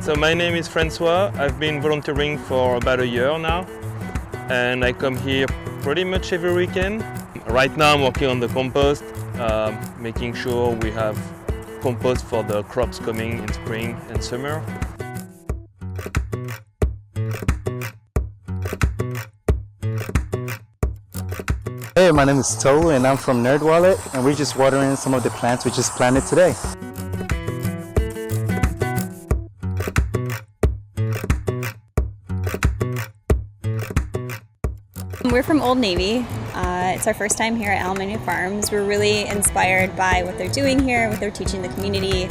So my name is Francois. I've been volunteering for about a year now, and I come here pretty much every weekend. Right now I'm working on the compost, making sure we have compost for the crops coming in spring and summer. Hey, my name is Tolu and I'm from NerdWallet, and we're just watering some of the plants we just planted today. We're from Old Navy. It's our first time here at Alamany Farms. We're really inspired by what they're doing here, what they're teaching the community,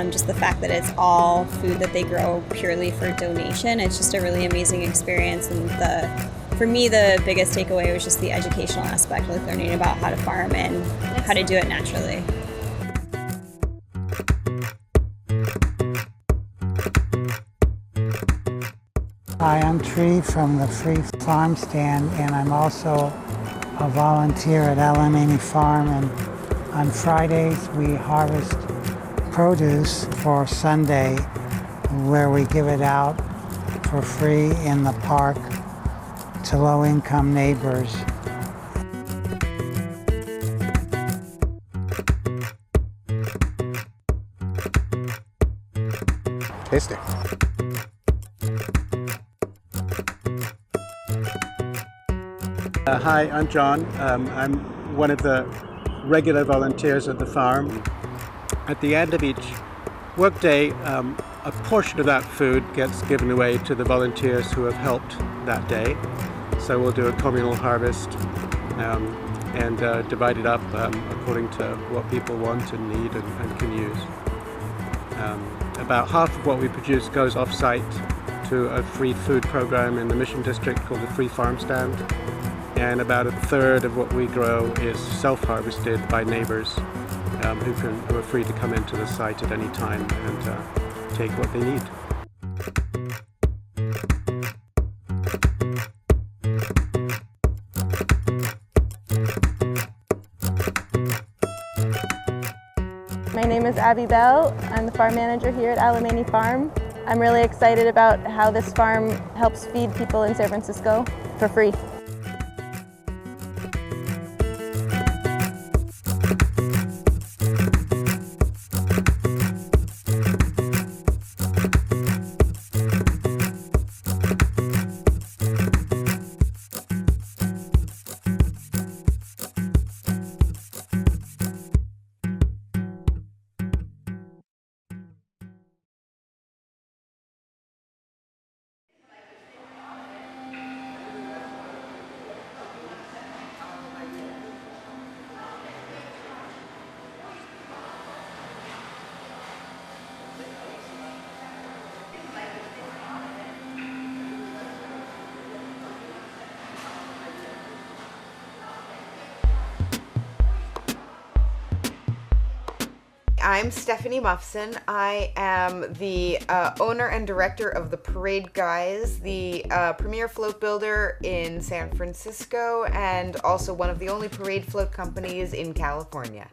just the fact that it's all food that they grow purely for donation. It's just a really amazing experience, and for me the biggest takeaway was just the educational aspect, like learning about how to farm and how to do it naturally. Hi, I'm Tree from the Free Farm Stand, and I'm also a volunteer at Alamany Farm. And on Fridays we harvest produce for Sunday, where we give it out for free in the park to low-income neighbors. Tasty. Hi, I'm John. I'm one of the regular volunteers at the farm. At the end of each workday, a portion of that food gets given away to the volunteers who have helped that day. So we'll do a communal harvest and divide it up according to what people want and need and can use. About half of what we produce goes off-site to a free food program in the Mission District called the Free Farm Stand. And about a third of what we grow is self-harvested by neighbors who are free to come into the site at any time and take what they need. My name is Abby Bell. I'm the farm manager here at Alamany Farm. I'm really excited about how this farm helps feed people in San Francisco for free. I'm Stephanie Muffson. I am the owner and director of the Parade Guys, the premier float builder in San Francisco, and also one of the only parade float companies in California.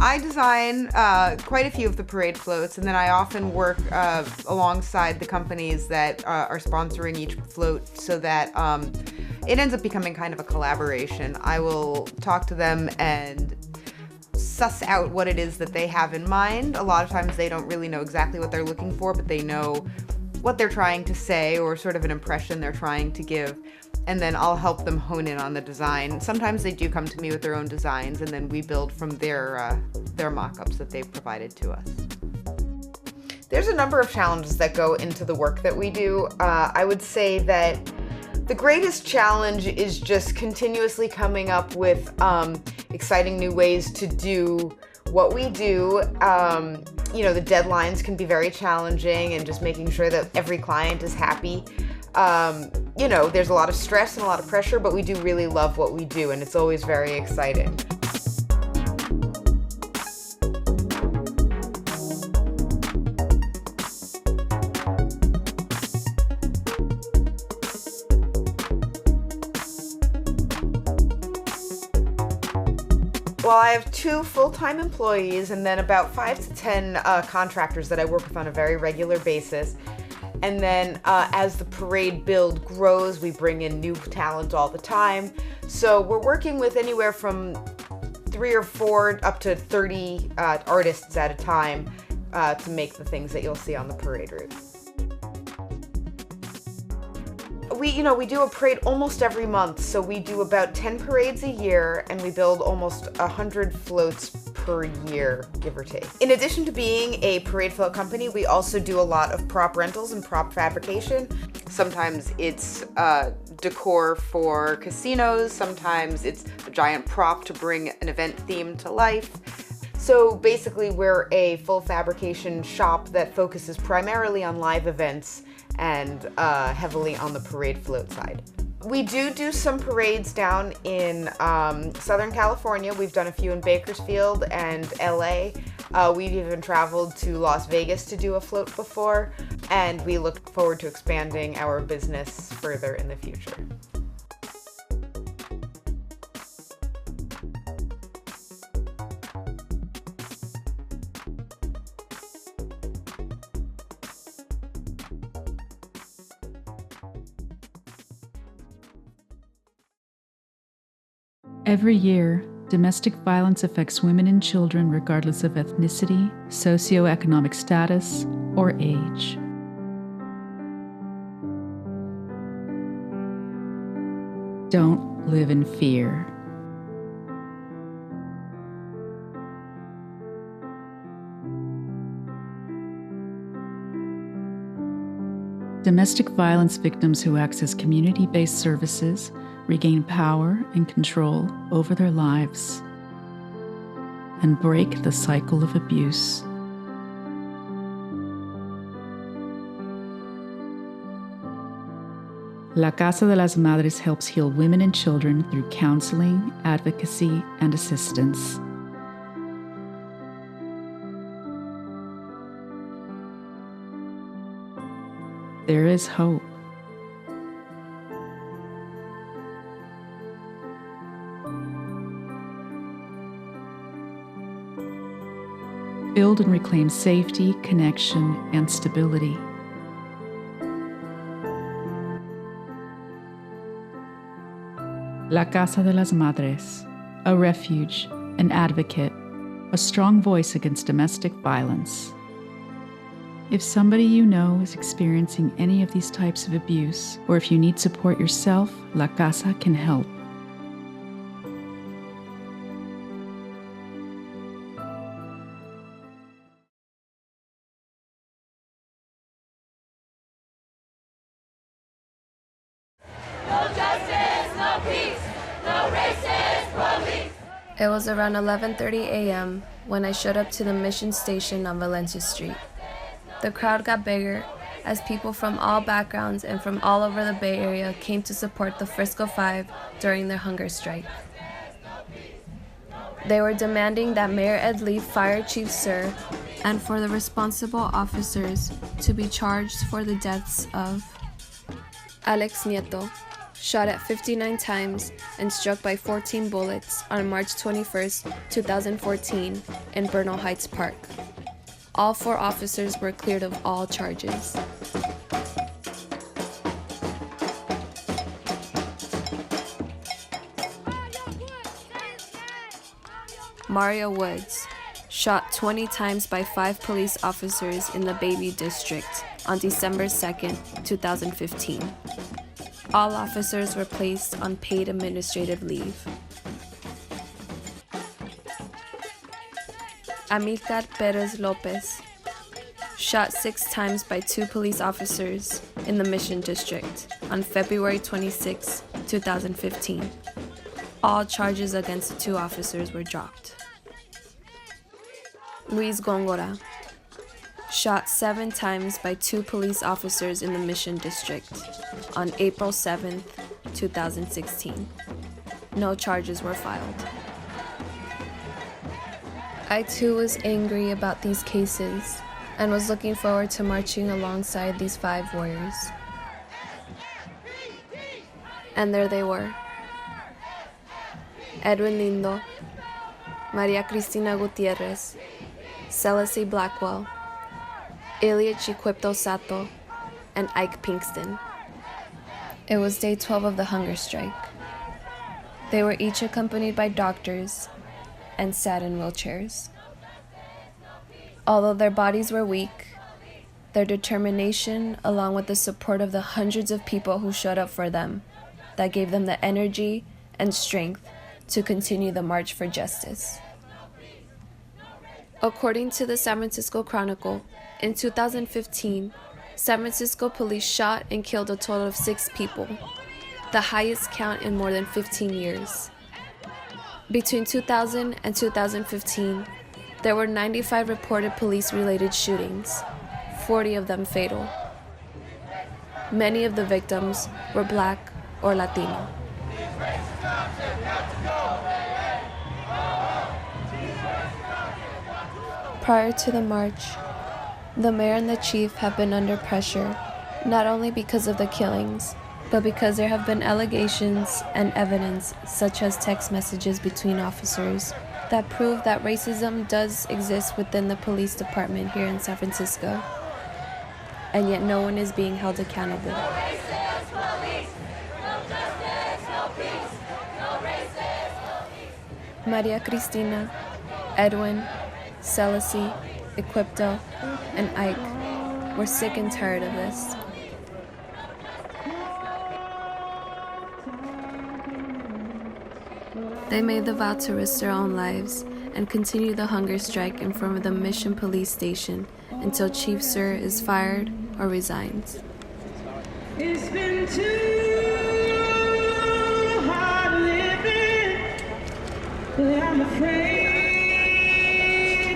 I design quite a few of the parade floats, and then I often work alongside the companies that are sponsoring each float so that it ends up becoming kind of a collaboration. I will talk to them and suss out what it is that they have in mind. A lot of times they don't really know exactly what they're looking for, but they know what they're trying to say or sort of an impression they're trying to give. And then I'll help them hone in on the design. Sometimes they do come to me with their own designs, and then we build from their mock-ups that they've provided to us. There's a number of challenges that go into the work that we do. I would say that the greatest challenge is just continuously coming up with exciting new ways to do what we do. You know, the deadlines can be very challenging, and just making sure that every client is happy. You know, there's a lot of stress and a lot of pressure, but we do really love what we do, and it's always very exciting. Well, I have 2 full-time employees and then about 5 to 10 contractors that I work with on a very regular basis. And then as the parade build grows, we bring in new talent all the time. So we're working with anywhere from 3 or 4 up to 30 artists at a time to make the things that you'll see on the parade route. We do a parade almost every month, so we do about 10 parades a year, and we build almost 100 floats per year, give or take. In addition to being a parade float company, we also do a lot of prop rentals and prop fabrication. Sometimes it's decor for casinos, sometimes it's a giant prop to bring an event theme to life. So basically we're a full fabrication shop that focuses primarily on live events and heavily on the parade float side. We do some parades down in Southern California. We've done a few in Bakersfield and LA. We've even traveled to Las Vegas to do a float before, and we look forward to expanding our business further in the future. Every year, domestic violence affects women and children regardless of ethnicity, socioeconomic status, or age. Don't live in fear. Domestic violence victims who access community-based services regain power and control over their lives and break the cycle of abuse. La Casa de las Madres helps heal women and children through counseling, advocacy, and assistance. There is hope. Build and reclaim safety, connection, and stability. La Casa de las Madres, a refuge, an advocate, a strong voice against domestic violence. If somebody you know is experiencing any of these types of abuse, or if you need support yourself, La Casa can help. It was around 11:30 a.m. when I showed up to the mission station on Valencia Street. The crowd got bigger as people from all backgrounds and from all over the Bay Area came to support the Frisco 5 during their hunger strike. They were demanding that Mayor Ed Lee fire Chief Sir and for the responsible officers to be charged for the deaths of Alex Nieto, shot at 59 times and struck by 14 bullets on March 21st, 2014 in Bernal Heights Park. All 4 officers were cleared of all charges. Mario Woods, shot 20 times by 5 police officers in the Baby District on December 2nd, 2015. All officers were placed on paid administrative leave. Amilcar Perez Lopez, shot 6 times by 2 police officers in the Mission District on February 26, 2015. All charges against the 2 officers were dropped. Luis Góngora, shot 7 times by 2 police officers in the Mission District on April 7, 2016. No charges were filed. I too was angry about these cases and was looking forward to marching alongside these 5 warriors. And there they were. Edwin Lindo, Maria Cristina Gutierrez, Celacy Blackwell, Ilya Chiquipto Sato, and Ike Pinkston. It was day 12 of the hunger strike. They were each accompanied by doctors and sat in wheelchairs. Although their bodies were weak, their determination, along with the support of the hundreds of people who showed up for them, that gave them the energy and strength to continue the march for justice. According to the San Francisco Chronicle, in 2015, San Francisco police shot and killed a total of 6 people, the highest count in more than 15 years. Between 2000 and 2015, there were 95 reported police-related shootings, 40 of them fatal. Many of the victims were Black or Latino. Prior to the march, the mayor and the chief have been under pressure, not only because of the killings, but because there have been allegations and evidence, such as text messages between officers, that prove that racism does exist within the police department here in San Francisco, and yet no one is being held accountable. Maria Cristina, Edwin, Celacy, Equipto, and Ike were sick and tired of this. They made the vow to risk their own lives and continue the hunger strike in front of the Mission Police Station until Chief Sir is fired or resigns. It's been too hard living, but I'm afraid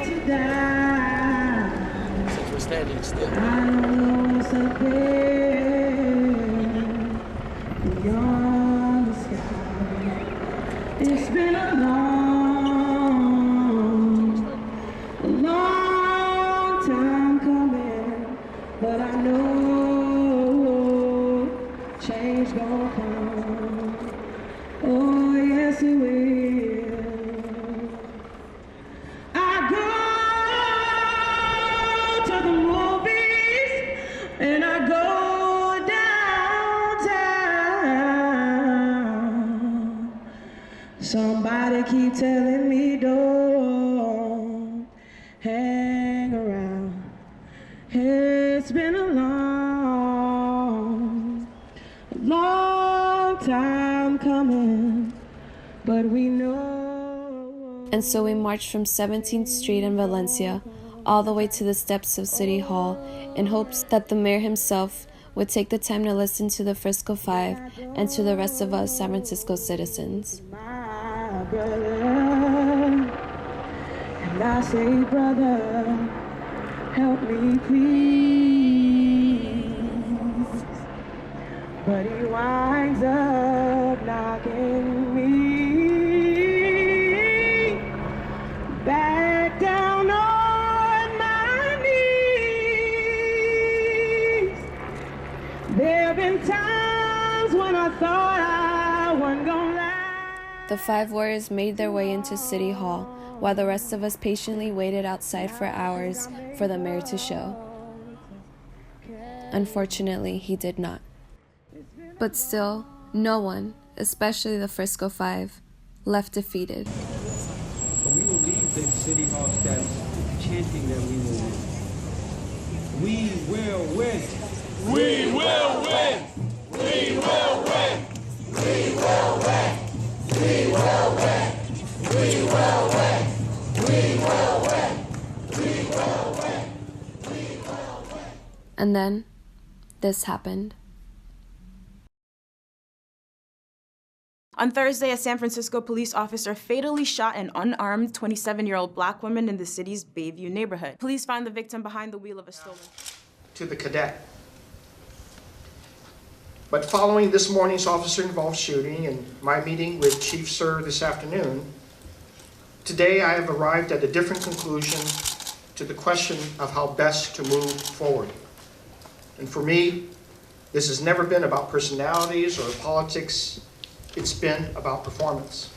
to die. Since we're standing still. I know it's up there beyond the sky. It's been a long time coming, but I know change gonna come. Oh, yes it will. I go to the movies and I go downtown. Somebody keep telling me don't hang around. It's been a long time coming, but we know. And so we marched from 17th Street in Valencia all the way to the steps of City Hall in hopes that the mayor himself would take the time to listen to the Frisco Five and to the rest of us San Francisco citizens. My brother, and I say, brother, help me please. But he winds up knocking me back down on my knees. There have been times when I thought I wasn't gonna lie. The 5 warriors made their way into City Hall, while the rest of us patiently waited outside for hours for the mayor to show. Unfortunately, he did not. But still, no one, especially the Frisco Five, left defeated. We will be chanting that we will win. We will win. We will win. We will win. We will win. We will win. We will win. We will win. We will win. We will win. And then this happened. On Thursday, a San Francisco police officer fatally shot an unarmed 27-year-old black woman in the city's Bayview neighborhood. Police found the victim behind the wheel of a stolen... To the cadet. But following this morning's officer-involved shooting and my meeting with Chief Sir this afternoon, today I have arrived at a different conclusion to the question of how best to move forward. And for me, this has never been about personalities or politics. It's been about performance.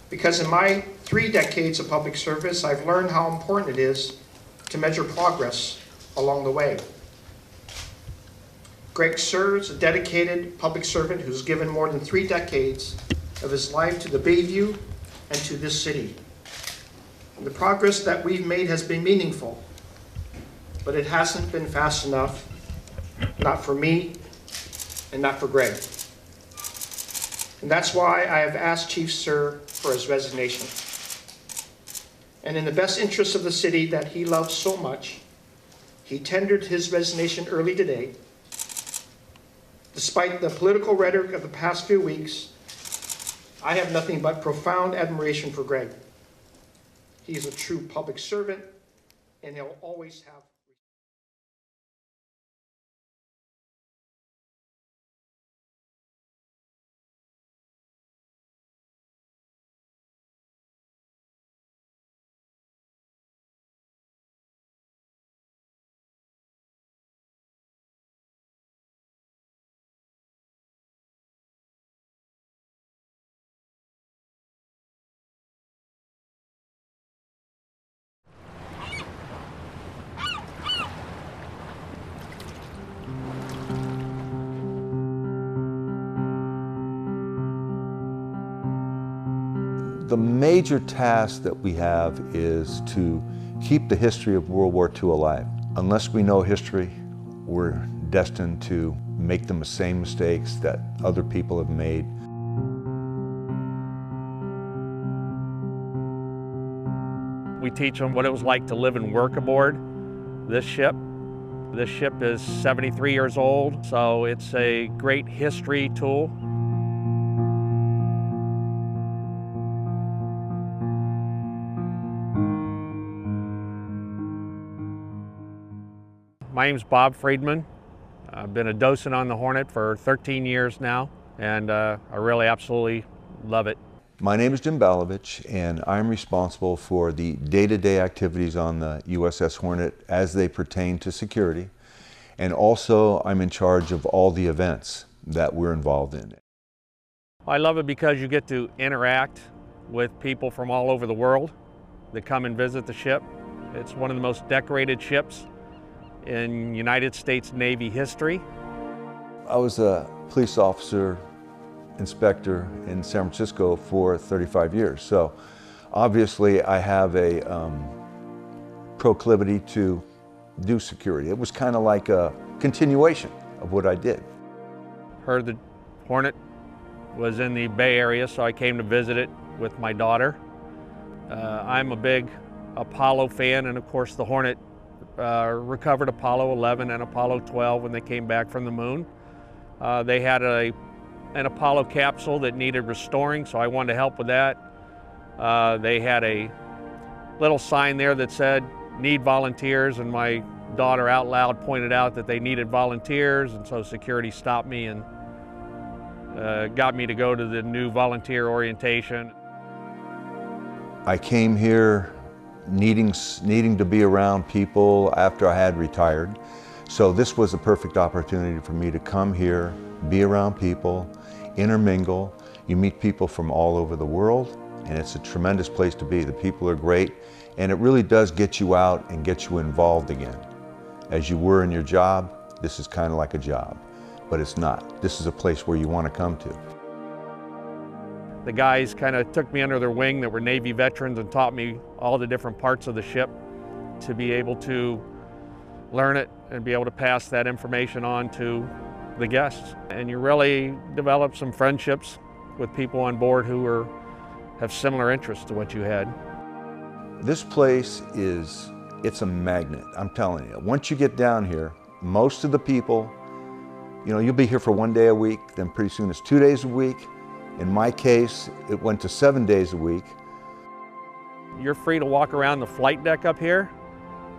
Because in my 3 decades of public service, I've learned how important it is to measure progress along the way. Greg Sir is a dedicated public servant who's given more than 3 decades of his life to the Bayview and to this city. And the progress that we've made has been meaningful, but it hasn't been fast enough, not for me and not for Greg. And that's why I have asked Chief Sir for his resignation. And in the best interest of the city that he loves so much, he tendered his resignation early today. Despite the political rhetoric of the past few weeks, I have nothing but profound admiration for Greg. He is a true public servant, and he'll always have. The major task that we have is to keep the history of World War II alive. Unless we know history, we're destined to make the same mistakes that other people have made. We teach them what it was like to live and work aboard this ship. This ship is 73 years old, so it's a great history tool. My name's Bob Friedman. I've been a docent on the Hornet for 13 years now, and I really absolutely love it. My name is Jim Balovich, and I'm responsible for the day-to-day activities on the USS Hornet as they pertain to security, and also I'm in charge of all the events that we're involved in. I love it because you get to interact with people from all over the world that come and visit the ship. It's one of the most decorated ships in United States Navy history. I was a police officer, inspector in San Francisco for 35 years. So obviously I have a proclivity to do security. It was kind of like a continuation of what I did. Heard the Hornet was in the Bay Area, so I came to visit it with my daughter. I'm a big Apollo fan, and of course the Hornet recovered Apollo 11 and Apollo 12 when they came back from the moon. They had an Apollo capsule that needed restoring, so I wanted to help with that. They had a little sign there that said, "Need volunteers," and my daughter out loud pointed out that they needed volunteers, and so security stopped me and got me to go to the new volunteer orientation. I came here needing to be around people after I had retired. So this was a perfect opportunity for me to come here, be around people, intermingle. You meet people from all over the world, and it's a tremendous place to be. The people are great, and it really does get you out and get you involved again. As you were in your job, this is kind of like a job, but it's not. This is a place where you want to come to. The guys kind of took me under their wing that were Navy veterans and taught me all the different parts of the ship to be able to learn it and be able to pass that information on to the guests. And you really develop some friendships with people on board who have similar interests to what you had. This place it's a magnet, I'm telling you. Once you get down here, most of the people, you know, you'll be here for 1 day a week, then pretty soon it's 2 days a week. In my case, it went to 7 days a week. You're free to walk around the flight deck up here.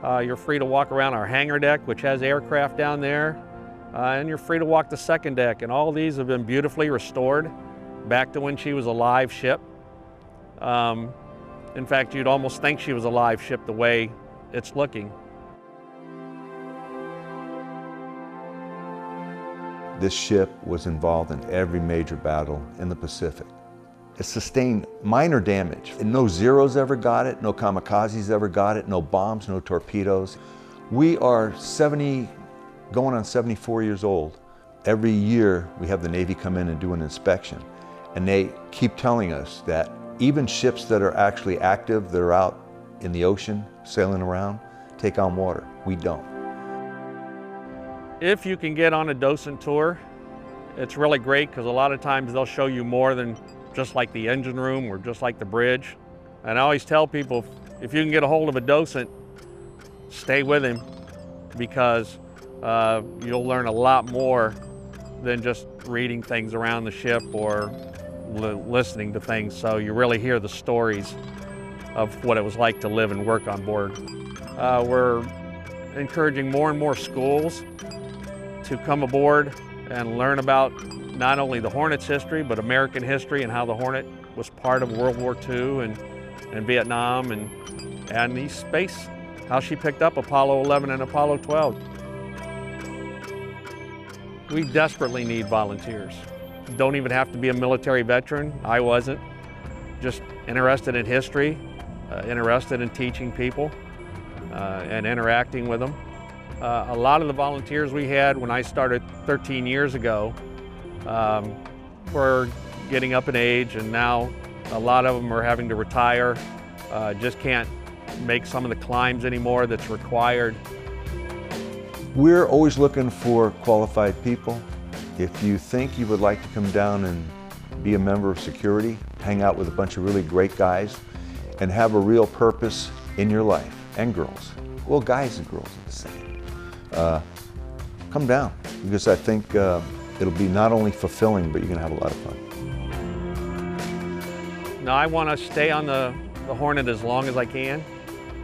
You're free to walk around our hangar deck, which has aircraft down there. And you're free to walk the second deck. And all these have been beautifully restored back to when she was a live ship. In fact, you'd almost think she was a live ship the way it's looking. This ship was involved in every major battle in the Pacific. It sustained minor damage. No Zeros ever got it, no kamikazes ever got it, no bombs, no torpedoes. We are 70, going on 74 years old. Every year we have the Navy come in and do an inspection, and they keep telling us that even ships that are actually active, that are out in the ocean, sailing around, take on water. We don't. If you can get on a docent tour, it's really great because a lot of times they'll show you more than just like the engine room or just like the bridge. And I always tell people, if you can get a hold of a docent, stay with him, because you'll learn a lot more than just reading things around the ship or listening to things. So you really hear the stories of what it was like to live and work on board. We're encouraging more and more schools to come aboard and learn about not only the Hornet's history, but American history and how the Hornet was part of World War II and Vietnam and the space, how she picked up Apollo 11 and Apollo 12. We desperately need volunteers. Don't even have to be a military veteran. I wasn't. Just interested in history, interested in teaching people and interacting with them. A lot of the volunteers we had when I started 13 years ago were getting up in age, and now a lot of them are having to retire, just can't make some of the climbs anymore that's required. We're always looking for qualified people. If you think you would like to come down and be a member of security, hang out with a bunch of really great guys, and have a real purpose in your life, and girls. Well, guys and girls are the same. Come down, because I think it'll be not only fulfilling, but you're going to have a lot of fun. Now, I want to stay on the Hornet as long as I can.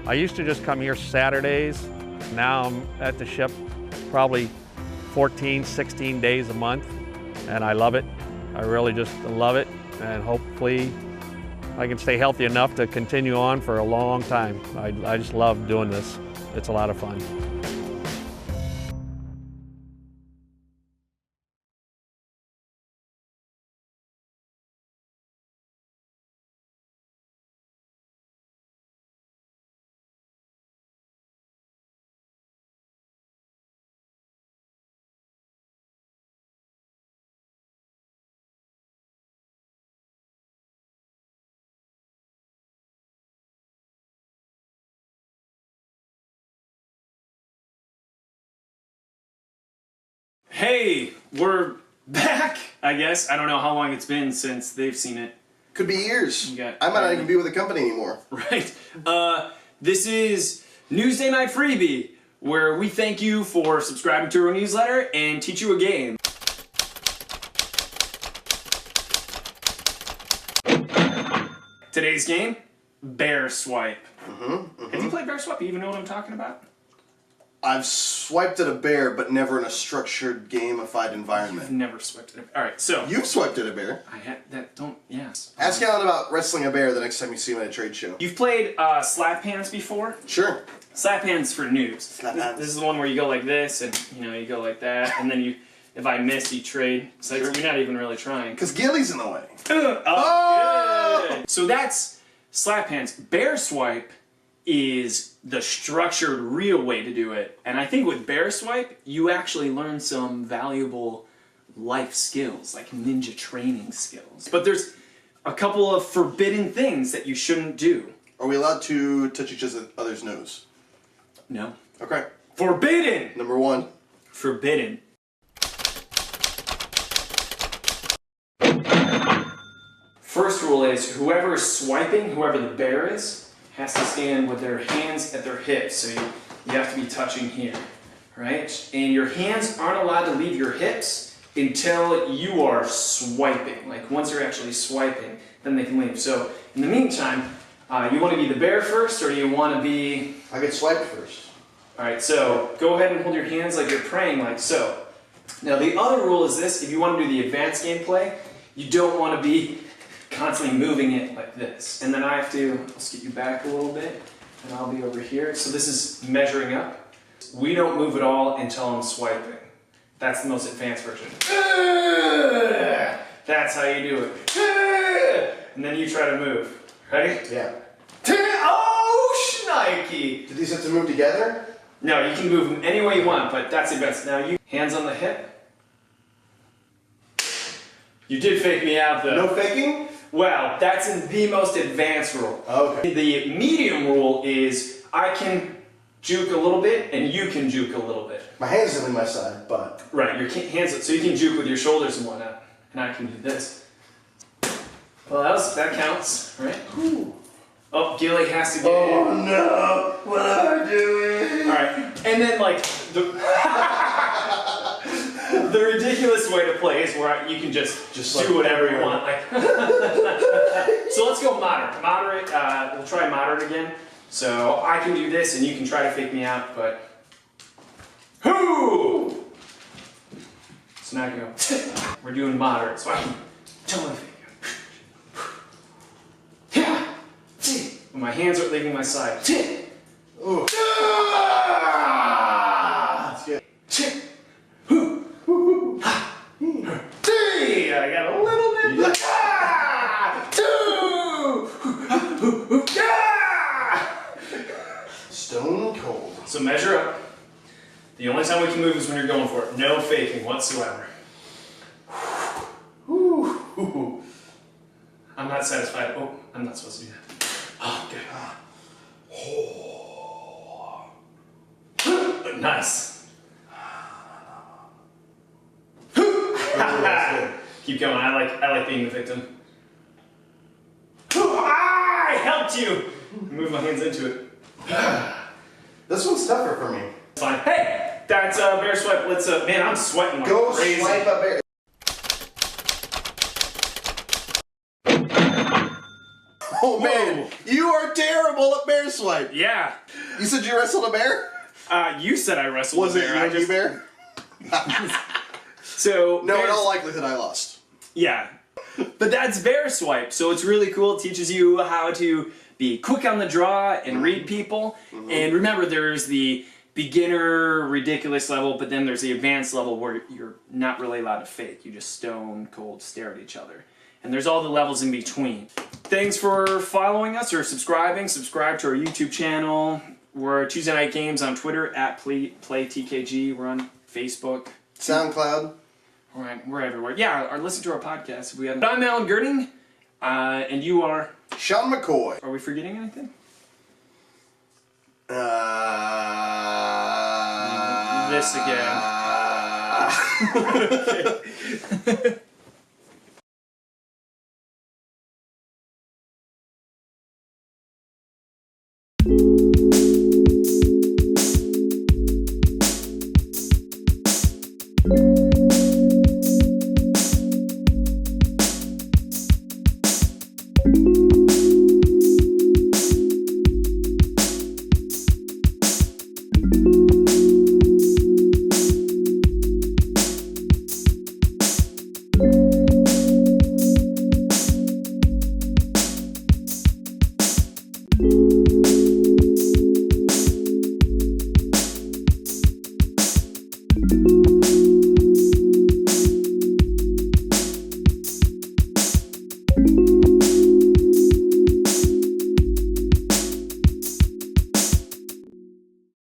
I used to just come here Saturdays. Now I'm at the ship probably 14, 16 days a month, and I love it. I really just love it, and hopefully I can stay healthy enough to continue on for a long time. I just love doing this. It's a lot of fun. Hey, we're back, I guess. I don't know how long it's been since they've seen it. Could be years. I might not even be with the company anymore. Right. This is Newsday Night Freebie, where we thank you for subscribing to our newsletter and teach you a game. Today's game, Bear Swipe. Have you played Bear Swipe? You even know what I'm talking about? I've swiped at a bear, but never in a structured, gamified environment. You've never swiped at a bear. All right, so you've swiped at a bear. I had that. Don't. Yes. Ask Alan about wrestling a bear the next time you see him at a trade show. You've played slap hands before? Sure. Slap hands for noobs. Slap hands. This is the one where you go like this, and you go like that, and then you, if I miss, you trade. So you're not even really trying. Because Gilly's in the way. Good. So that's slap hands. Bear swipe is the structured, real way to do it. And I think with Bear Swipe, you actually learn some valuable life skills, like ninja training skills. But there's a couple of forbidden things that you shouldn't do. Are we allowed to touch each other's nose? No. Okay. Forbidden! Number 1. Forbidden. First rule is whoever is swiping, whoever the bear is, has to stand with their hands at their hips. So you have to be touching here, right? And your hands aren't allowed to leave your hips until you are swiping. Like once you're actually swiping, then they can leave. So in the meantime, you want to be the bear first, or do you want to be... I get swiped first. All right, so go ahead and hold your hands like you're praying, like so. Now the other rule is this: if you want to do the advanced gameplay, you don't want to be constantly moving it like this. And then I have to, let's get you back a little bit, and I'll be over here. So this is measuring up. We don't move at all until I'm swiping. That's the most advanced version. That's how you do it. And then you try to move. Ready? Yeah. Oh, shnikey! Do these have to move together? No, you can move them any way you want, but that's the best. Now you, hands on the hip. You did fake me out though. No faking? Well, that's in the most advanced rule. Okay. The medium rule is I can juke a little bit and you can juke a little bit. My hands are in my side, but... Right, your hands, so you can juke with your shoulders and whatnot. And I can do this. Well, that counts, right? Ooh. Oh, Gilly has to get Oh in. no! What am I doing? Alright, and then like, the ridiculous way to play is where you can just do whatever you want. Like, so let's go moderate. Moderate, we'll try moderate again. So I can do this and you can try to fake me out, but... Whoo! So now I go, we're doing moderate, so I can totally fake you. Yeah! My hands are leaving my side. Ooh. I got a little bit. Stone cold. So measure up. The only time we can move is when you're going for it. No faking whatsoever. I'm not satisfied. Oh, I'm not supposed to do that. Oh, good. Nice. Keep going. I like being the victim. I helped you. Move my hands into it. This one's tougher for me. It's fine. Hey, that's bear swipe. Let's man, I'm sweating like Go crazy. swipe a bear. Oh man, you are terrible at bear swipe. Yeah. You said you wrestled a bear? You said I wrestled Was a bear. it Yogi Bear? So no, in all likelihood I lost. Yeah. But that's bear swipe, so it's really cool. It teaches you how to be quick on the draw and read people. And remember, there's the beginner, ridiculous level, but then there's the advanced level where you're not really allowed to fake. You just stone cold stare at each other. And there's all the levels in between. Thanks for following us or subscribing. Subscribe to our YouTube channel. We're Tuesday Night Games on Twitter at PlayTKG. We're on Facebook. SoundCloud. All right, we're everywhere. Yeah, or listen to our podcast if we haven't. I'm Alan Girding, and you are Sean McCoy. Are we forgetting anything? This again. Okay.